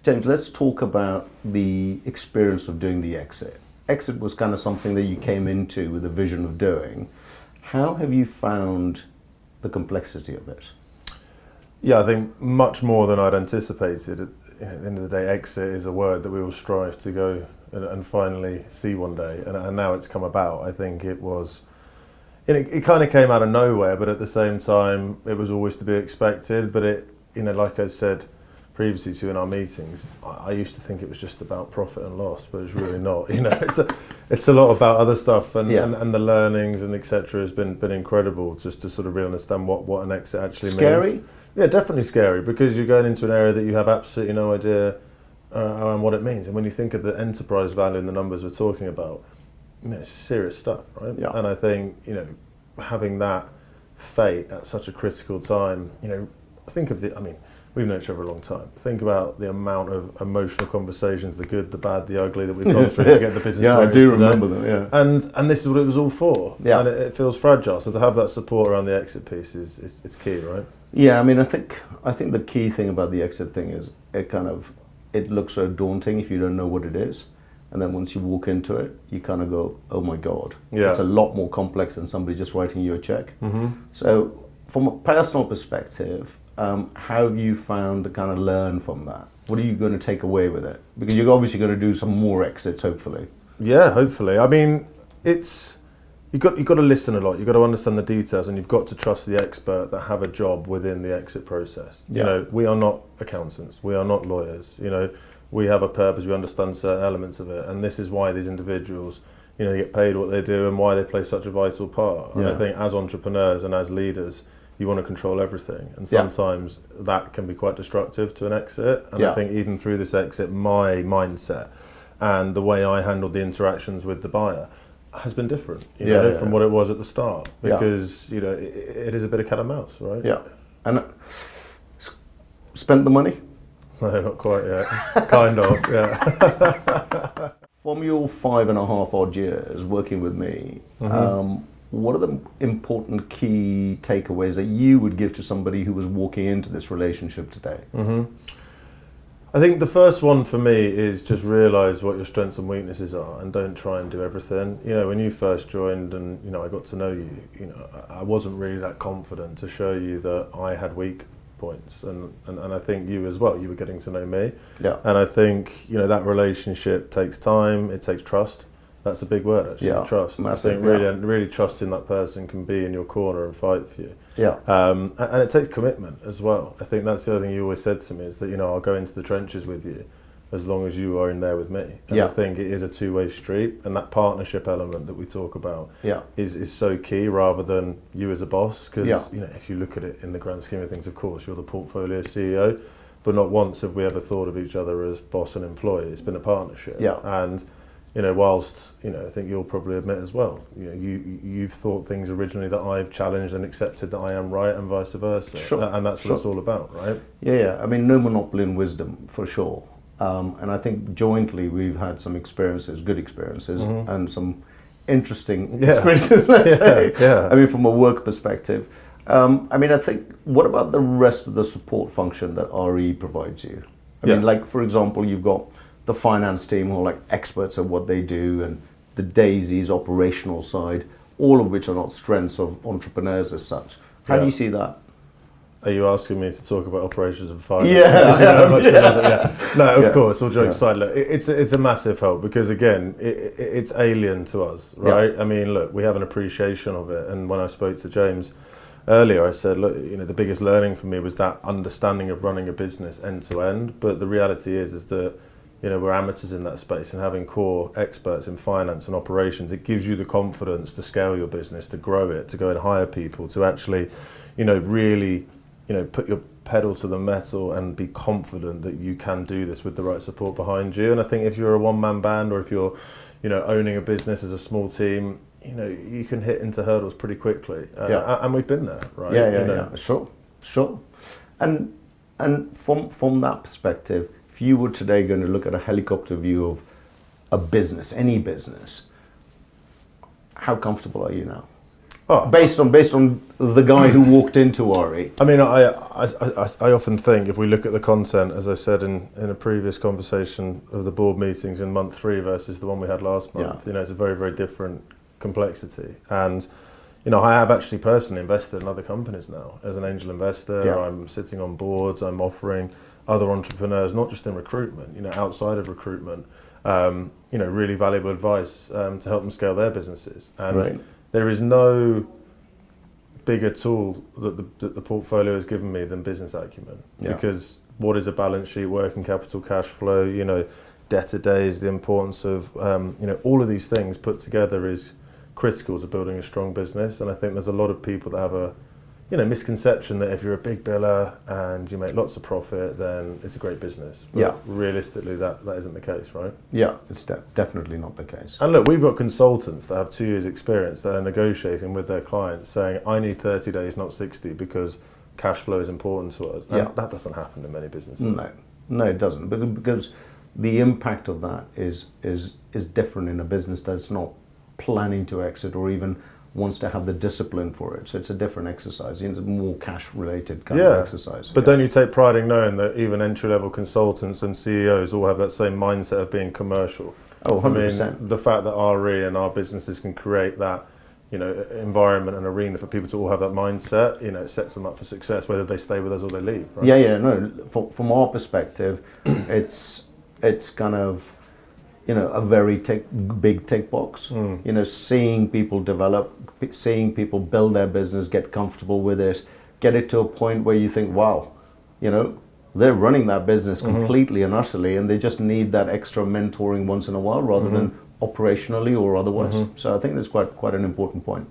James, let's talk about the experience of doing the exit. Exit was kind of something that you came into with a vision of doing. How have you found the complexity of it? Yeah, I think much more than I'd anticipated. At the end of the day, exit is a word that we all strive to go and finally see one day, and now it's come about. I think it was, it kind of came out of nowhere, but at the same time, it was always to be expected. But it, like I said previously to you in our meetings, I used to think it was just about profit and loss, but it's really not. It's a lot about other stuff, and the learnings and etc. has been incredible, just to sort of really understand what an exit actually means. Scary? Yeah, definitely scary, because you're going into an area that you have absolutely no idea around what it means. And when you think of the enterprise value and the numbers we're talking about, it's serious stuff, right? Yeah. And I think, having that fate at such a critical time, think of we've known each other a long time. Think about the amount of emotional conversations, the good, the bad, the ugly, that we've gone through to get the business. Yeah, I do remember them. Yeah. And this is what it was all for. Yeah. And it feels fragile. So to have that support around the exit piece is key, right? Yeah, I think the key thing about the exit thing is it looks so daunting if you don't know what it is, and then once you walk into it, you kind of go, oh my God, it's a lot more complex than somebody just writing you a check. Mm-hmm. So from a personal perspective, how have you found to kind of learn from that? What are you going to take away with it? Because you're obviously going to do some more exits, hopefully. Yeah, hopefully. You've got to listen a lot. You've got to understand the details, and you've got to trust the expert that have a job within the exit process. Yeah. We are not accountants. We are not lawyers. We have a purpose. We understand certain elements of it, and this is why these individuals, they get paid what they do, and why they play such a vital part. And I think as entrepreneurs and as leaders, you want to control everything, and sometimes that can be quite destructive to an exit. And I think even through this exit, my mindset and the way I handled the interactions with the buyer has been different, from what it was at the start, because it is a bit of cat and mouse, right? Yeah. And spent the money? No, not quite yet. Kind of, yeah. From your 5.5 odd years working with me, what are the important key takeaways that you would give to somebody who was walking into this relationship today? Mm-hmm. I think the first one for me is just realise what your strengths and weaknesses are, and don't try and do everything. When you first joined and I got to know you, I wasn't really that confident to show you that I had weak points, and I think you as well. You were getting to know me, and I think that relationship takes time. It takes trust. That's a big word, actually. Trust. Massive, I think really trusting that person can be in your corner and fight for you. Yeah. And it takes commitment as well. I think that's the other thing you always said to me is that I'll go into the trenches with you as long as you are in there with me. And I think it is a two-way street, and that partnership element that we talk about is so key, rather than you as a boss. Because if you look at it in the grand scheme of things, of course you're the portfolio CEO, but not once have we ever thought of each other as boss and employee. It's been a partnership. Yeah. And whilst I think you'll probably admit as well, you've thought things originally that I've challenged and accepted that I am right, and vice versa. Sure. And that's what it's all about, right? Yeah. No monopoly in wisdom, for sure. And I think jointly we've had some experiences, good experiences, and some interesting experiences, let's say. Yeah. From a work perspective. I think, what about the rest of the support function that RE provides you? Like, for example, you've got the finance team who are like experts at what they do, and the Daisy's operational side, all of which are not strengths of entrepreneurs as such. How do you see that? Are you asking me to talk about operations and finance? No, of course, all jokes aside, look, it's a massive help, because again, it's alien to us, right? Look, we have an appreciation of it, and when I spoke to James earlier, I said, look, the biggest learning for me was that understanding of running a business end to end, but the reality is that we're amateurs in that space, and having core experts in finance and operations, it gives you the confidence to scale your business, to grow it, to go and hire people, to actually, really, put your pedal to the metal and be confident that you can do this with the right support behind you. And I think if you're a one-man band, or if you're, owning a business as a small team, you can hit into hurdles pretty quickly. And we've been there, right? Yeah. Sure. And from that perspective, if you were today going to look at a helicopter view of a business, any business, how comfortable are you now? based on the guy who walked into RE. I mean, I often think if we look at the content, as I said in a previous conversation of the board meetings in month 3 versus the one we had last month, it's a very, very different complexity. And, I have actually personally invested in other companies now as an angel investor. Yeah. I'm sitting on boards, I'm offering other entrepreneurs, not just in recruitment, outside of recruitment, really valuable advice to help them scale their businesses. And there is no bigger tool that the portfolio has given me than business acumen. Because what is a balance sheet, working capital, cash flow, debtor days, the importance of, all of these things put together is critical to building a strong business. And I think there's a lot of people that have a misconception that if you're a big biller and you make lots of profit, then it's a great business. But realistically, that isn't the case, right? Yeah, it's definitely not the case. And look, we've got consultants that have 2 years experience that are negotiating with their clients saying, I need 30 days, not 60, because cash flow is important to us. And that doesn't happen in many businesses. No, it doesn't. But because the impact of that is different in a business that's not planning to exit or even wants to have the discipline for it. So it's a different exercise. It's a more cash-related kind of exercise. But don't you take pride in knowing that even entry-level consultants and CEOs all have that same mindset of being commercial? Oh, 100%. I mean, the fact that RE and our businesses can create that, environment and arena for people to all have that mindset, it sets them up for success, whether they stay with us or they leave. Right? No. From our perspective, it's kind of, a very big tick box. Seeing people develop, seeing people build their business, get comfortable with it, get it to a point where you think, wow, they're running that business completely and utterly, and they just need that extra mentoring once in a while rather than operationally or otherwise. So I think that's quite an important point.